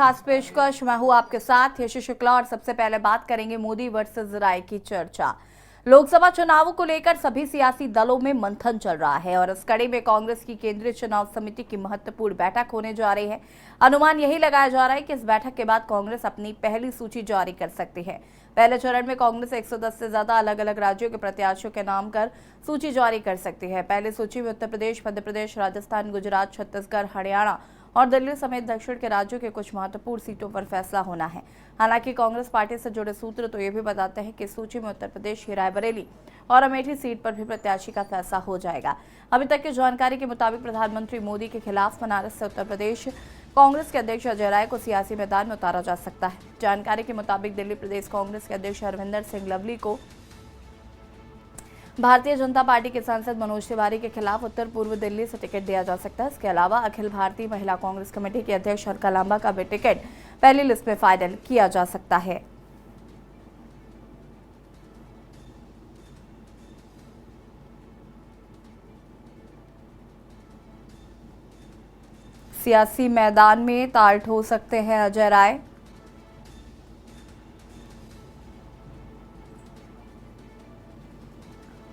खास पेशकश मैं हूं आपके साथ यश शुक्ला और सबसे पहले बात करेंगे मोदी वर्सेस राय की चर्चा। लोकसभा चुनावों को लेकर सभी सियासी दलों में मंथन चल रहा है और इस कड़ी में कांग्रेस की केंद्रीय चुनाव समिति की महत्वपूर्ण बैठक होने जा रही है। अनुमान यही लगाया जा रहा है कि इस बैठक के बाद कांग्रेस अपनी पहली सूची जारी कर सकती है। पहले चरण में कांग्रेस 110 से ज्यादा अलग अलग राज्यों के प्रत्याशियों के नाम कर सूची जारी कर सकती है। पहली सूची में उत्तर प्रदेश, मध्य प्रदेश, राजस्थान, गुजरात, छत्तीसगढ़, हरियाणा और दिल्ली समेत दक्षिण के राज्यों के कुछ महत्वपूर्ण सीटों पर फैसला होना है। हालांकि कांग्रेस पार्टी से जुड़े सूत्र तो ये भी बताते हैं कि सूची में उत्तर प्रदेश की रायबरेली और अमेठी सीट पर भी प्रत्याशी का फैसला हो जाएगा। अभी तक की जानकारी के मुताबिक प्रधानमंत्री मोदी के खिलाफ बनारस से उत्तर प्रदेश कांग्रेस के अध्यक्ष अजय राय को सियासी मैदान में उतारा जा सकता है। जानकारी के मुताबिक दिल्ली प्रदेश कांग्रेस के अध्यक्ष हरविंदर सिंह लवली को भारतीय जनता पार्टी के सांसद मनोज तिवारी के खिलाफ उत्तर पूर्व दिल्ली से टिकट दिया जा सकता है। इसके अलावा अखिल भारतीय महिला कांग्रेस कमेटी की अध्यक्ष अलका लांबा का भी टिकट पहली लिस्ट में फाइनल किया जा सकता है। सियासी मैदान में ताल ठोक सकते हैं अजय राय।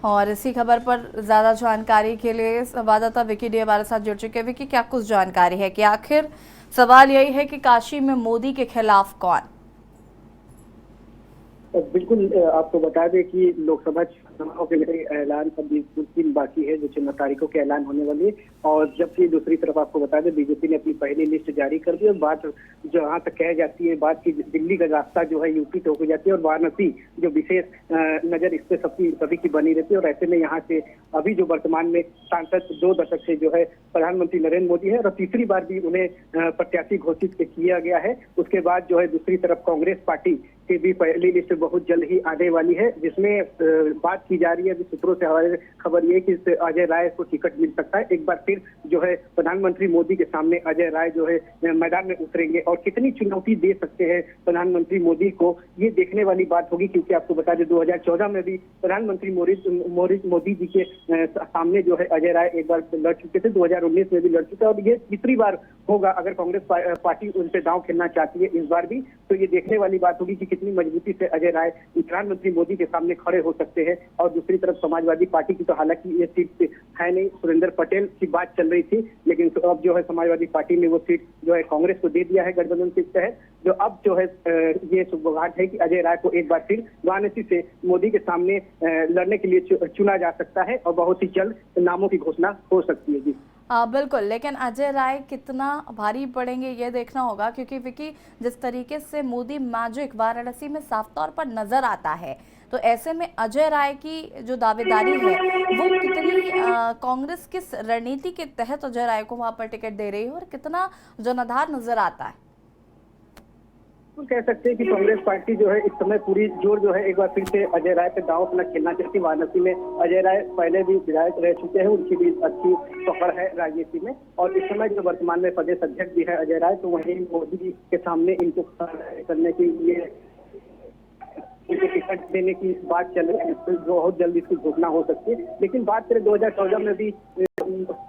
और इसी खबर पर ज्यादा जानकारी के लिए संवाददाता विकी डी हमारे साथ जुड़ चुके हैं। विकी, क्या कुछ जानकारी है कि आखिर सवाल यही है कि काशी में मोदी के खिलाफ कौन? बिल्कुल, आपको बता दें कि लोकसभा चुनाव के लिए ऐलान अभी कुछ दिन बाकी है, जो चुनाव तारीखों के ऐलान होने वाली है। और जबकि दूसरी तरफ आपको बता दें, बीजेपी ने अपनी पहली लिस्ट जारी कर दी और बात जहां तक कह जाती है, बात की दिल्ली का रास्ता जो है यूपी तक हो जाती है और वाराणसी जो विशेष नजर इस पे सभी की बनी रहती है। और ऐसे में यहाँ से अभी जो वर्तमान में सांसद 2 दशक से जो है प्रधानमंत्री नरेंद्र मोदी है और तीसरी बार भी उन्हें प्रत्याशी घोषित किया गया है। उसके बाद जो है दूसरी तरफ कांग्रेस पार्टी की भी पहली लिस्ट बहुत जल्द ही आने वाली है, जिसमें बात की जा रही है। सूत्रों से हमारे खबर ये कि अजय राय को टिकट मिल सकता है। एक बार फिर जो है प्रधानमंत्री मोदी के सामने अजय राय जो है मैदान में उतरेंगे और कितनी चुनौती दे सकते हैं प्रधानमंत्री मोदी को, ये देखने वाली बात होगी। क्योंकि आपको बता दें 2014 में भी प्रधानमंत्री मोदी जी के सामने जो है अजय राय एक बार लड़ चुके थे, 2019 में भी लड़ चुके हैं और ये तीसरी बार होगा अगर कांग्रेस पार्टी उनसे दांव खेलना चाहती है इस बार भी। तो ये देखने वाली बात होगी कि कितनी मजबूती से अजय राय प्रधानमंत्री मोदी के सामने खड़े हो सकते हैं। और दूसरी तरफ समाजवादी पार्टी की तो हालांकि ये सीट है नहीं, सुरेंद्र पटेल की बात चल रही थी, लेकिन अब जो है समाजवादी पार्टी ने वो सीट जो है कांग्रेस को दे दिया है गठबंधन के तहत। जो अब जो है ये सौभाग्य है कि अजय राय को एक बार फिर वाराणसी से मोदी के सामने लड़ने के लिए चुना जा सकता है और बहुत ही जल्द नामों की घोषणा हो सकती है। जी बिल्कुल, लेकिन अजय राय कितना भारी पड़ेंगे ये देखना होगा, क्योंकि विकी जिस तरीके से मोदी मैजिक वाराणसी में साफ तौर पर नजर आता है, तो ऐसे में अजय राय की जो दावेदारी है वो कितनी कांग्रेस किस रणनीति के तहत अजय राय को वहां पर टिकट दे रही है और कितना जनाधार नजर आता है? कह सकते हैं कि कांग्रेस पार्टी जो है इस समय पूरी जोर जो है एक बार फिर से अजय राय पे दांव अपना खेलना चाहती है। वाराणसी में अजय राय पहले भी विधायक रह चुके हैं, उनकी भी अच्छी पकड़ है राजनीति में। और इस समय जो वर्तमान में प्रदेश अध्यक्ष भी है अजय राय, तो वहीं मोदी जी के सामने इनको करने के लिए टिकट देने की बात चल रही है, बहुत जल्द इसकी घोषणा हो सकती है। लेकिन बात करें 2014 में भी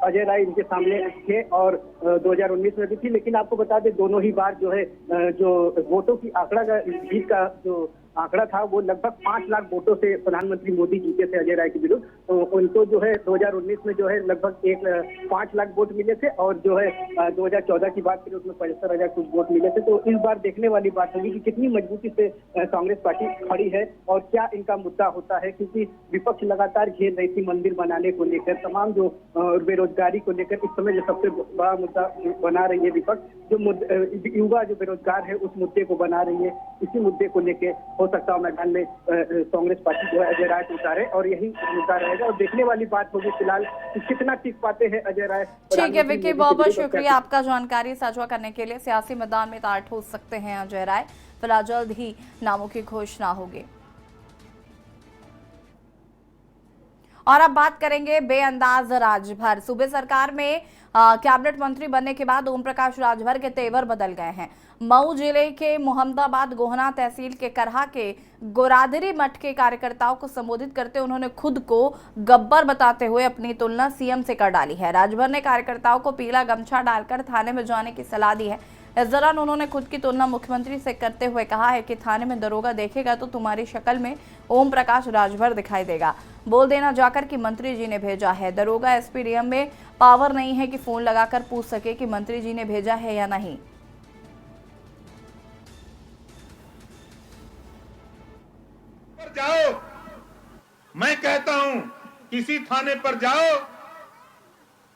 अजय राय इनके सामने थे और 2019 में भी थी, लेकिन आपको बता दें दोनों ही बार जो है जो वोटों की आंकड़ा का जीत का जो आंकड़ा था वो लगभग 5 लाख वोटों से प्रधानमंत्री मोदी जीते थे अजय राय के विरुद्ध। तो उनको जो है 2019 में जो है लगभग 5 लाख वोट मिले थे और जो है 2014 की बात करें उसमें 75,000 कुछ वोट मिले थे। तो इस बार देखने वाली बात होगी कि कितनी मजबूती से कांग्रेस पार्टी खड़ी है और क्या इनका मुद्दा होता है। क्योंकि विपक्ष लगातार घेर रही थी मंदिर बनाने को लेकर, तमाम जो बेरोजगारी को लेकर इस समय जो सबसे बड़ा मुद्दा बना रही है विपक्ष, जो युवा जो बेरोजगार है उस मुद्दे को बना रही है। इसी मुद्दे को लेकर हो सकता है मैदान में कांग्रेस पार्टी जो है अजय राय को उतारे और यही मुद्दा रहेगा। और देखने वाली बात होगी फिलहाल कि कितना टिक पाते हैं अजय राय। ठीक है विकी, बहुत बहुत शुक्रिया आपका जानकारी साझा करने के लिए। सियासी मैदान में तार ठोक सकते हैं अजय राय, फिलहाल जल्द ही नामों की घोषणा होगी। और अब बात करेंगे बेअंदाज राजभर। सूबे सरकार में कैबिनेट मंत्री बनने के बाद ओम प्रकाश राजभर के तेवर बदल गए हैं। मऊ जिले के मोहम्मदाबाद गोहना तहसील के करहा के गोरादरी मठ के कार्यकर्ताओं को संबोधित करते उन्होंने खुद को गब्बर बताते हुए अपनी तुलना सीएम से कर डाली है। राजभर ने कार्यकर्ताओं को पीला गमछा डालकर थाने में जाने की सलाह दी है। इस दौरान उन्होंने खुद की तुलना मुख्यमंत्री से करते हुए कहा है कि थाने में दरोगा देखेगा तो तुम्हारी शक्ल में ओम प्रकाश राजभर दिखाई देगा। बोल देना जाकर कि मंत्री जी ने भेजा है। दरोगा एसपीडीएम में पावर नहीं है कि फोन लगाकर पूछ सके कि मंत्री जी ने भेजा है या नहीं। जाओ, मैं कहता हूं किसी थाने पर जाओ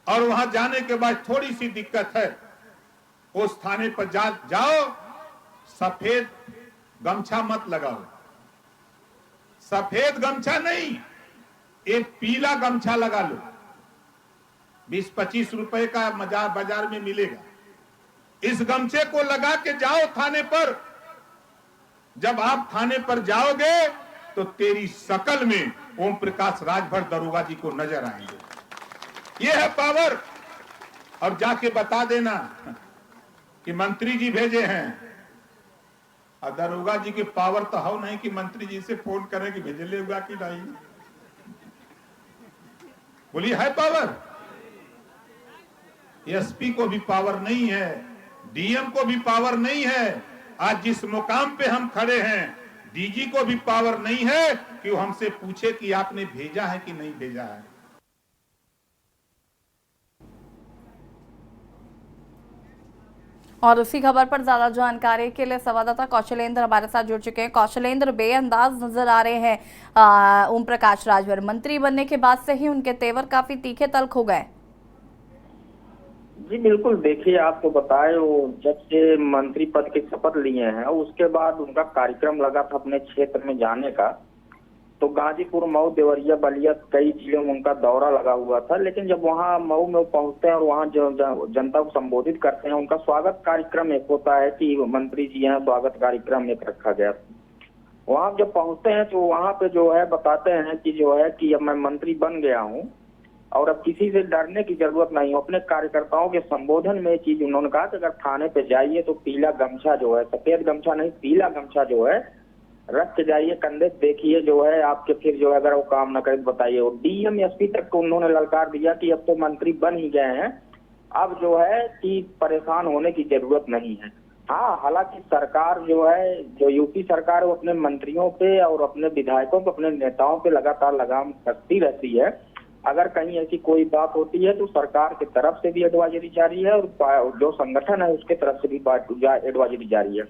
और वहां जाने के बाद थोड़ी सी दिक्कत है, उस थाने पर जाओ, सफेद गमछा मत लगाओ। सफेद गमछा नहीं, एक पीला गमछा लगा लो। 20-25 रुपए का बाजार में मिलेगा। इस गमछे को लगा के जाओ थाने पर। जब आप थाने पर जाओगे तो तेरी शकल में ओम प्रकाश राजभर दरोगा जी को नजर आएंगे। ये है पावर। और जाके बता देना कि मंत्री जी भेजे हैं। और दरोगा जी की पावर तो हो नहीं कि मंत्री जी से फोन करें कि भेजले होगा कि नहीं। बोलिए, है पावर? एसपी को भी पावर नहीं है, डीएम को भी पावर नहीं है। आज जिस मुकाम पे हम खड़े हैं, डीजी को भी पावर नहीं है कि वो हमसे पूछे कि आपने भेजा है कि नहीं भेजा है। और उसी खबर पर ज्यादा जानकारी के लिए संवाददाता कौशलेंद्र हमारे साथ जुड़ चुके हैं। कौशलेंद्र, बेअंदाज नजर आ रहे हैं ओम प्रकाश राजभर। मंत्री बनने के बाद से ही उनके तेवर काफी तीखे तल्ख हो गए। जी बिल्कुल, देखिए आपको बताए, वो जब से मंत्री पद की शपथ लिए हैं उसके बाद उनका कार्यक्रम लगा था अपने क्षेत्र में जाने का। तो गाजीपुर, मऊ, देवरिया, बलिया कई जिलों में उनका दौरा लगा हुआ था। लेकिन जब वहाँ मऊ में पहुंचते हैं और वहाँ जनता को संबोधित करते हैं, उनका स्वागत कार्यक्रम एक होता है कि मंत्री जी हैं, स्वागत कार्यक्रम एक रखा गया। वहाँ जब पहुंचते हैं तो वहाँ पे जो है बताते हैं कि जो है कि अब मैं मंत्री बन गया हूँ और अब किसी से डरने की जरूरत नहीं। अपने कार्यकर्ताओं के संबोधन में ये चीज उन्होंने कहा कि अगर थाने पे जाइए तो पीला गमछा जो है, सफेद गमछा नहीं, पीला गमछा जो है रख के जाइए कंधे, देखिए जो है आपके फिर जो है अगर वो काम न करे तो बताइए। और डीएम एसपी तक को उन्होंने ललकार दिया कि अब तो मंत्री बन ही गए हैं, अब जो है कि परेशान होने की जरूरत नहीं है। हाँ, हालांकि सरकार जो है, जो यूपी सरकार, वो अपने मंत्रियों पे और अपने विधायकों पे, अपने नेताओं पे लगातार लगाम कसती रहती है। अगर कहीं ऐसी कोई बात होती है तो सरकार की तरफ से भी एडवाइजरी जारी है और जो संगठन है उसके तरफ से भी एडवाइजरी जारी है।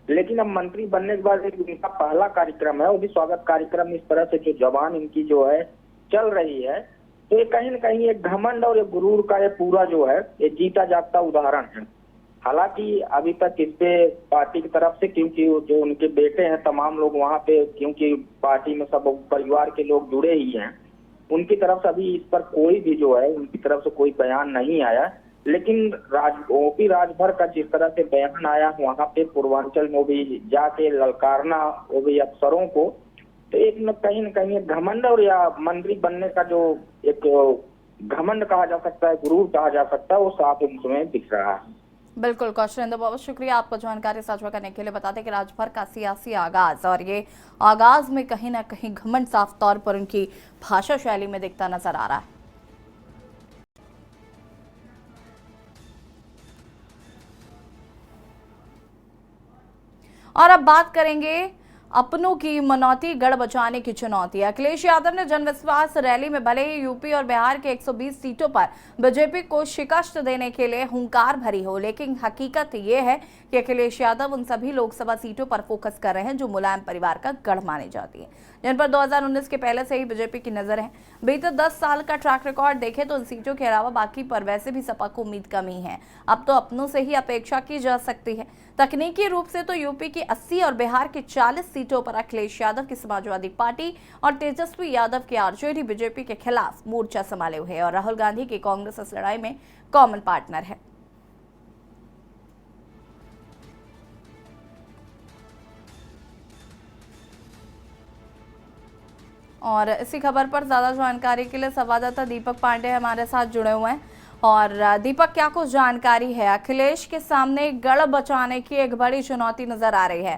लेकिन अब मंत्री बनने के बाद एक उनका पहला कार्यक्रम है, वो भी स्वागत कार्यक्रम। इस तरह से जो जवान इनकी जो है चल रही है, तो ये कहीं न कहीं एक घमंड और एक गुरूर का ये पूरा जो है ये जीता जागता उदाहरण है। हालांकि अभी तक इस पे पार्टी की तरफ से, क्योंकि जो उनके बेटे हैं तमाम लोग वहाँ पे, क्योंकि पार्टी में सब परिवार के लोग जुड़े ही हैं, उनकी तरफ से अभी इस पर कोई भी जो है उनकी तरफ से कोई बयान नहीं आया। लेकिन ओपी राजभर का जिस तरह से बयान आया वहाँ पे पूर्वांचल में भी जाके ललकारना, वो भी अफसरों को, तो एक न कहीं घमंड और या मंत्री बनने का जो एक घमंड कहा जा सकता है, गुरूर कहा जा सकता है, वो साफ उसमें दिख रहा है। बिल्कुल कौशलेंद्र, बहुत शुक्रिया आपको जानकारी साझा करने के लिए। बताते कि राजभर का सियासी आगाज, और ये आगाज में कहीं ना कहीं घमंड साफ तौर पर उनकी भाषा शैली में दिखता नजर आ रहा है। और अब बात करेंगे अपनों की मनौती, गढ़ बचाने की चुनौती। अखिलेश यादव ने जनविश्वास रैली में भले ही यूपी और बिहार के 120 सीटों पर बीजेपी को शिकस्त देने के लिए हुंकार भरी हो, लेकिन हकीकत ये है कि अखिलेश यादव उन सभी लोकसभा सीटों पर फोकस कर रहे हैं जो मुलायम परिवार का गढ़ मानी जाती है, जिन पर 2019 के पहले से ही बीजेपी की नजर है। बीते 10 साल का ट्रैक रिकॉर्ड देखें तो उन सीटों के अलावा बाकी पर वैसे भी सपा को उम्मीद कम ही है। अब तो अपनों से ही अपेक्षा की जा सकती है। तकनीकी रूप से तो यूपी की 80 और बिहार की 40 सीटों पर अखिलेश यादव की समाजवादी पार्टी और तेजस्वी यादव की आरजेडी बीजेपी के खिलाफ मोर्चा संभाले हुए हैं और राहुल गांधी की कांग्रेस इस लड़ाई में कॉमन पार्टनर है। और इसी खबर पर ज्यादा जानकारी के लिए संवाददाता दीपक पांडे हमारे साथ जुड़े हुए हैं। और दीपक, क्या कुछ जानकारी है? अखिलेश के सामने गढ़ बचाने की एक बड़ी चुनौती नजर आ रही है।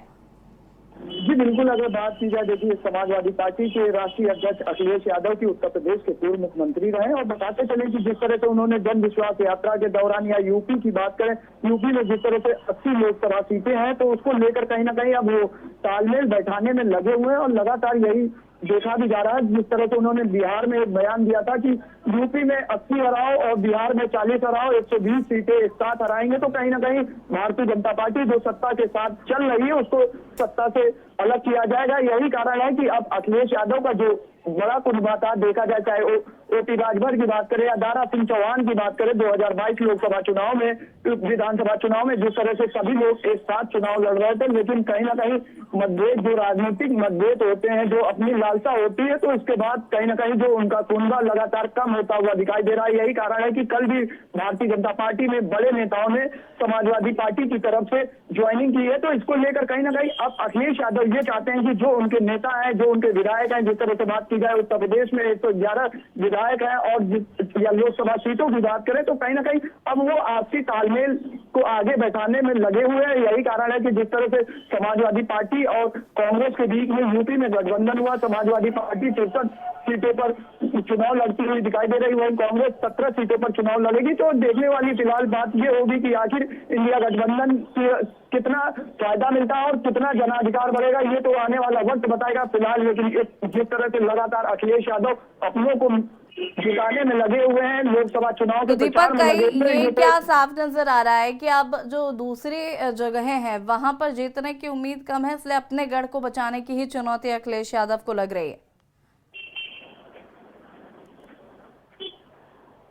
जी बिल्कुल, अगर बात की जाए, देखिए समाजवादी पार्टी के राष्ट्रीय अध्यक्ष अखिलेश यादव की उत्तर प्रदेश के पूर्व मुख्यमंत्री रहे और बताते चले कि जिस तरह से उन्होंने जन विश्वास यात्रा के दौरान या यूपी की बात करें, यूपी में जिस तरह से 80 लोकसभा सीटें हैं तो उसको लेकर कहीं ना कहीं अब वो तालमेल बैठाने में लगे हुए हैं और लगातार यही देखा भी जा रहा है। जिस तरह से उन्होंने बिहार में एक बयान दिया था कि यूपी में 80 हराओ और बिहार में 40 हराओ, 120 सीटें एक साथ हराएंगे, तो कहीं ना कहीं भारतीय जनता पार्टी जो सत्ता के साथ चल रही है उसको सत्ता से अलग किया जाएगा। यही कारण है कि अब अखिलेश यादव का जो बड़ा कुनबा था, देखा जाए चाहे ओपी राजभर की बात करें या दारा सिंह चौहान की बात करें, 2022 लोकसभा चुनाव में, विधानसभा चुनाव में जिस तरह से सभी लोग एक साथ चुनाव लड़ रहे थे, लेकिन कहीं ना कहीं मतभेद, जो राजनीतिक मतभेद होते हैं, जो अपनी लालसा होती है, तो इसके बाद कहीं ना कहीं जो उनका कुनबा लगातार कम होता हुआ दिखाई दे रहा है। यही कारण है कि कल भी भारतीय जनता पार्टी में बड़े नेताओं ने समाजवादी पार्टी की तरफ से ज्वाइनिंग की है। तो इसको लेकर कहीं ना कहीं अब अखिलेश यादव ये चाहते हैं कि जो उनके नेता हैं, जो उनके विधायक हैं, जिस तरह से बात की जाए उत्तर प्रदेश में 111 विधायक हैं और या लोकसभा सीटों की बात करें, तो कहीं ना कहीं अब वो आपसी तालमेल को आगे बैठाने में लगे हुए हैं। यही कारण है कि जिस तरह से समाजवादी पार्टी और कांग्रेस के बीच में यूपी में गठबंधन हुआ, समाजवादी पार्टी 63 सीटों पर चुनाव लड़ती हुई दिखाई दे रही, वहीं कांग्रेस 17 सीटों पर चुनाव लड़ेगी। तो देखने वाली फिलहाल बात ये होगी कि आखिर इंडिया गठबंधन कितना फायदा मिलता है और कितना जनाधिकार बढ़ेगा, ये तो आने वाला वक्त बताएगा। फिलहाल लेकिन जिस तरह से लगातार अखिलेश यादव अपनों को जिताने में लगे हुए हैं, लोकसभा चुनाव तो के दीपक, ये तो क्या साफ नजर आ रहा है कि अब जो दूसरी जगहें हैं वहां पर जीतने की उम्मीद कम है, इसलिए अपने गढ़ को बचाने की ही चुनौती अखिलेश यादव को लग रही है।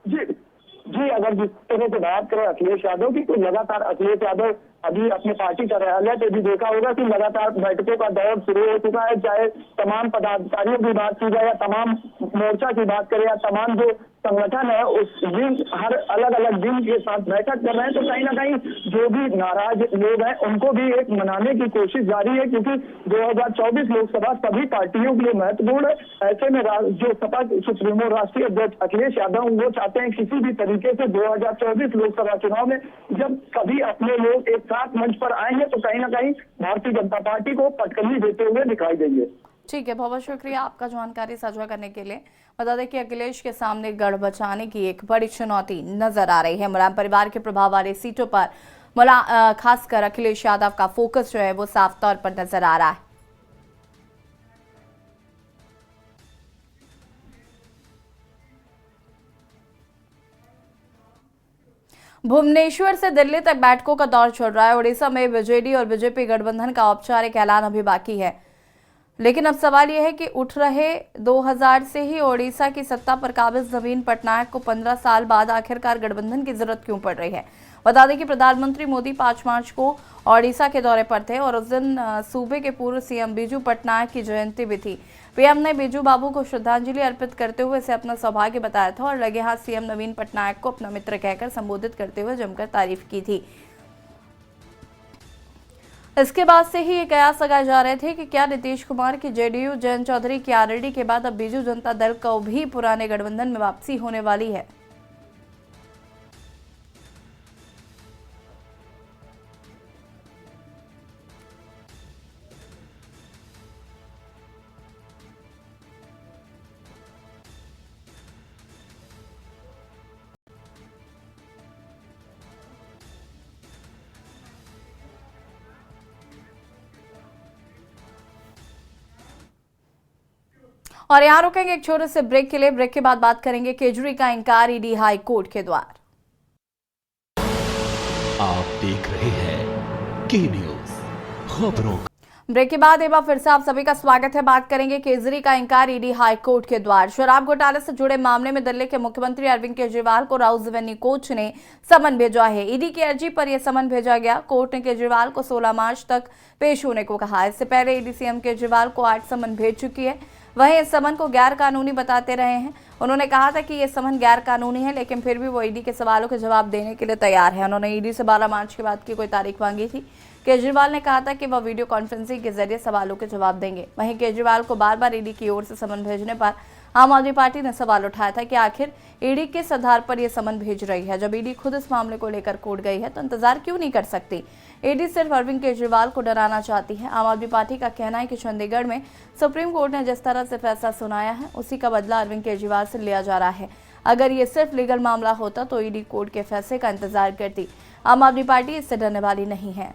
जी, अगर जिस तरह से बात करें अखिलेश यादव की, तो लगातार अखिलेश यादव अभी अपने पार्टी कार्यालय पे भी देखा होगा कि लगातार बैठकों का दौर शुरू हो चुका है। चाहे तमाम पदाधिकारियों की बात की जाए या तमाम मोर्चा की बात करें या तमाम जो संगठन है, उस दिन हर अलग अलग दिन के साथ बैठक कर रहे हैं। तो कहीं ना कहीं जो भी नाराज लोग हैं उनको भी एक मनाने की कोशिश जारी है, क्योंकि 2024 लोकसभा सभी पार्टियों के लिए महत्वपूर्ण है। ऐसे में जो सपा सुप्रीमो राष्ट्रीय अध्यक्ष अखिलेश यादव, वो चाहते हैं किसी भी तरीके से 2024 लोकसभा चुनाव में जब सभी अपने लोग एक साथ मंच पर आएंगे तो कहीं ना कहीं भारतीय जनता पार्टी को पटकनी देते हुए दिखाई देंगे। ठीक है, बहुत शुक्रिया आपका जानकारी साझा करने के लिए। बता दें कि अखिलेश के सामने गढ़ बचाने की एक बड़ी चुनौती नजर आ रही है। मुलायम परिवार के प्रभाव वाले सीटों पर खासकर अखिलेश यादव का फोकस जो है वो साफ तौर पर नजर आ रहा है। भुवनेश्वर से दिल्ली तक बैठकों का दौर चल रहा है। उड़ीसा में बीजेडी और बीजेपी गठबंधन का औपचारिक ऐलान अभी बाकी है, लेकिन अब सवाल यह है कि उठ रहे 2000 से ही ओडिशा की सत्ता पर काबिज नवीन पटनायक को 15 साल बाद आखिरकार गठबंधन की जरूरत क्यों पड़ रही है। बता दें कि प्रधानमंत्री मोदी 5 मार्च को ओडिशा के दौरे पर थे और उस दिन सूबे के पूर्व सीएम बीजू पटनायक की जयंती भी थी। पीएम ने बीजू बाबू को श्रद्धांजलि अर्पित करते हुए इसे अपना सौभाग्य बताया था और लगे हाथ सीएम नवीन पटनायक को अपना मित्र कहकर संबोधित करते हुए जमकर तारीफ की थी। इसके बाद से ही ये कयास लगाए जा रहे थे कि क्या नीतीश कुमार की जेडीयू, जयंत चौधरी की आरएलडी के बाद अब बीजू जनता दल को भी पुराने गठबंधन में वापसी होने वाली है। और यहाँ रुकेंगे एक छोटे से ब्रेक के लिए। ब्रेक के बाद बात करेंगे केजरी का इंकार ईडी हाई कोर्ट के द्वार। आप देख रहे हैं के न्यूज खबरों। ब्रेक के बाद एक बार फिर से आप सभी का स्वागत है। बात करेंगे केजरी का इंकार ईडी हाई कोर्ट के द्वार। शराब घोटाले से जुड़े मामले में दिल्ली के मुख्यमंत्री अरविंद केजरीवाल को राउस रेवेन्यू कोर्ट ने समन भेजा है। ईडी की अर्जी पर यह समन भेजा गया। कोर्ट ने केजरीवाल को 16 मार्च तक पेश होने को कहा। इससे पहले ईडी सीएम केजरीवाल को 8 समन भेज चुकी है। वहीं इस समन को गैर कानूनी बताते रहे हैं। उन्होंने कहा था कि यह समन गैर कानूनी है, लेकिन फिर भी वो ईडी के सवालों के जवाब देने के लिए तैयार है। उन्होंने ईडी से 12 मार्च के बाद की कोई तारीख मांगी थी। केजरीवाल ने कहा था कि वह वीडियो कॉन्फ्रेंसिंग के जरिए सवालों के जवाब देंगे। वहीं केजरीवाल को बार बार ईडी की ओर से समन भेजने पर आम आदमी पार्टी ने सवाल उठाया था कि आखिर ईडी किस आधार पर यह समन भेज रही है। जब ईडी खुद इस मामले को लेकर कोर्ट गई है तो इंतजार क्यों नहीं कर सकती। ईडी सिर्फ अरविंद केजरीवाल को डराना चाहती है। आम आदमी पार्टी का कहना है कि चंडीगढ़ में सुप्रीम कोर्ट ने जिस तरह से फैसला सुनाया है उसी का बदला अरविंद केजरीवाल से लिया जा रहा है। अगर ये सिर्फ लीगल मामला होता तो ईडी कोर्ट के फैसले का इंतजार करती। आम आदमी पार्टी इससे डरने वाली नहीं है।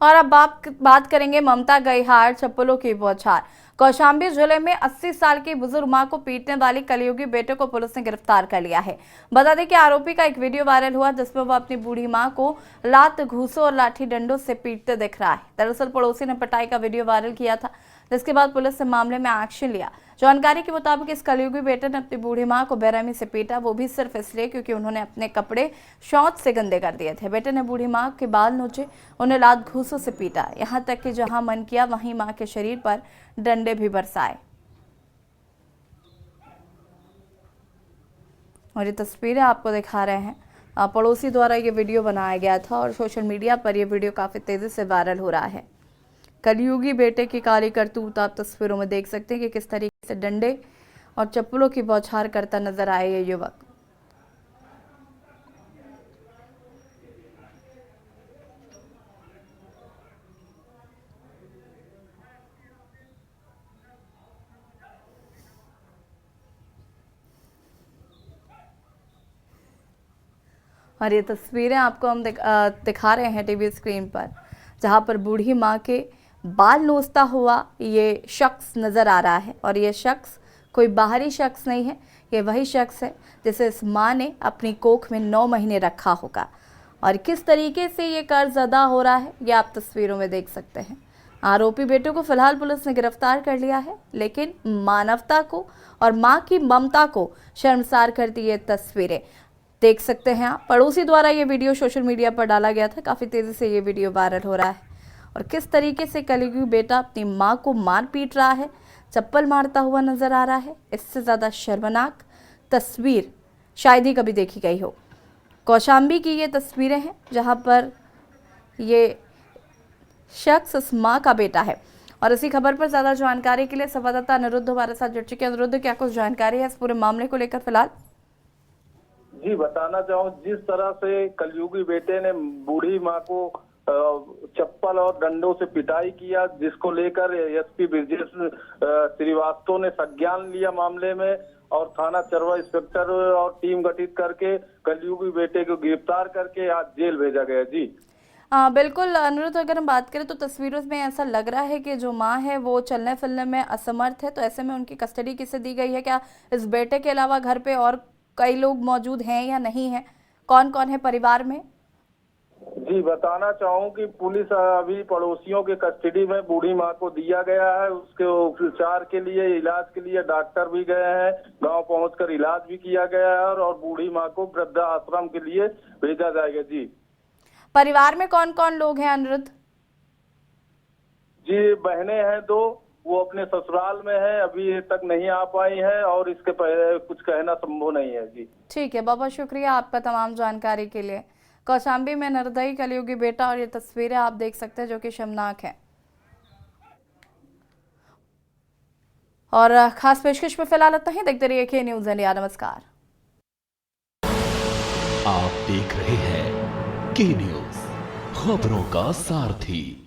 और अब बात करेंगे ममता गहिहार चप्पलों की बौछार। कौशाम्बी जिले में 80 साल की बुजुर्ग मां को पीटने वाली कलयुगी बेटे को पुलिस ने गिरफ्तार कर लिया है। बता दें कि आरोपी का एक वीडियो वायरल हुआ जिसमें वह अपनी बूढ़ी मां को लात घूसों और लाठी डंडों से पीटते दिख रहा है। दरअसल पड़ोसी ने पिटाई का वीडियो वायरल किया था, जिसके बाद पुलिस ने मामले में एक्शन लिया। जानकारी के मुताबिक इस कलयुगी बेटे ने अपनी बूढ़ी मां को बेरहमी से पीटा, वो भी सिर्फ इसलिए क्योंकि उन्होंने अपने कपड़े शौच से गंदे कर दिए थे। बेटे ने बूढ़ी मां के बाल नोचे, उन्हें लात घूसों से पीटा, यहाँ तक कि जहां मन किया वहीं मां के शरीर पर डंडे भी बरसाए। और ये तस्वीरें आपको दिखा रहे हैं, पड़ोसी द्वारा ये वीडियो बनाया गया था और सोशल मीडिया पर यह वीडियो काफी तेजी से वायरल हो रहा है। कलयुगी बेटे की काली करतूत आप तस्वीरों में देख सकते हैं कि किस तरीके से डंडे और चप्पलों की बौछार करता नजर आया ये युवक। और ये तस्वीरें आपको हम दिखा रहे हैं टीवी स्क्रीन पर, जहां पर बूढ़ी मां के बाल नोचता हुआ ये शख्स नज़र आ रहा है। और ये शख्स कोई बाहरी शख्स नहीं है, ये वही शख्स है जिसे इस माँ ने अपनी कोख में 9 महीने रखा होगा। और किस तरीके से ये कर्ज अदा हो रहा है ये आप तस्वीरों में देख सकते हैं। आरोपी बेटे को फिलहाल पुलिस ने गिरफ्तार कर लिया है, लेकिन मानवता को और माँ की ममता को शर्मसार करती ये तस्वीरें देख सकते हैं आप। पड़ोसी द्वारा ये वीडियो सोशल मीडिया पर डाला गया था, काफ़ी तेज़ी से ये वीडियो वायरल हो रहा है। और किस तरीके से कलयुगी बेटा अपनी मां को मार पीट रहा है, चप्पल मारता हुआ नजर आ रहा है, इससे ज़्यादा शर्मनाक तस्वीर शायद ही कभी देखी गई हो। कौशाम्बी की ये तस्वीरें हैं जहां पर ये शख्स इस मां का बेटा है। और इसी खबर पर ज़्यादा जानकारी के लिए संवाददाता अनिरुद्ध हमारे साथ जुड़ चुके हैं। अनिरुद्ध, क्या कुछ जानकारी है इस पूरे मामले को लेकर फिलहाल? जी, बताना चाहूँ, जिस तरह से कलयुगी बेटे ने बूढ़ी माँ को चप्पल और डंडों से पिटाई किया, जिसको लेकर एसपी ब्रजेश श्रीवास्तव ने संज्ञान लिया मामले में और थाना चरवा इंस्पेक्टर और टीम गठित करके कलयुगी बेटे को गिरफ्तार करके आज जेल भेजा गया। जी बिल्कुल अनिरुद्ध, अगर हम बात करें तो तस्वीरों में ऐसा लग रहा है कि जो माँ है वो चलने फिरने में असमर्थ है, तो ऐसे में उनकी कस्टडी किसे दी गई है? क्या इस बेटे के अलावा घर पे और कई लोग मौजूद हैं या नहीं है? कौन कौन है परिवार में? जी, बताना चाहूँ कि पुलिस अभी पड़ोसियों के कस्टडी में बूढ़ी माँ को दिया गया है। उसके उपचार के लिए, इलाज के लिए डॉक्टर भी गए हैं, गांव पहुंचकर इलाज भी किया गया है और बूढ़ी माँ को वृद्धा आश्रम के लिए भेजा जाएगा। जी, परिवार में कौन कौन लोग हैं अनिरुद्ध? जी, बहनें हैं 2, वो अपने ससुराल में है, अभी तक नहीं आ पाई है और इसके पहले कुछ कहना संभव नहीं है। जी ठीक है, बहुत बहुत शुक्रिया आपका तमाम जानकारी के लिए। कौशाम्बी में निर्दयी कलयुगी बेटा और ये तस्वीरें आप देख सकते हैं जो कि शर्मनाक है। और खास पेशकश में फिलहाल इतना ही। देखते रहिए के न्यूज़ इंडिया। नमस्कार। आप देख रहे हैं के न्यूज़, खबरों का सारथी।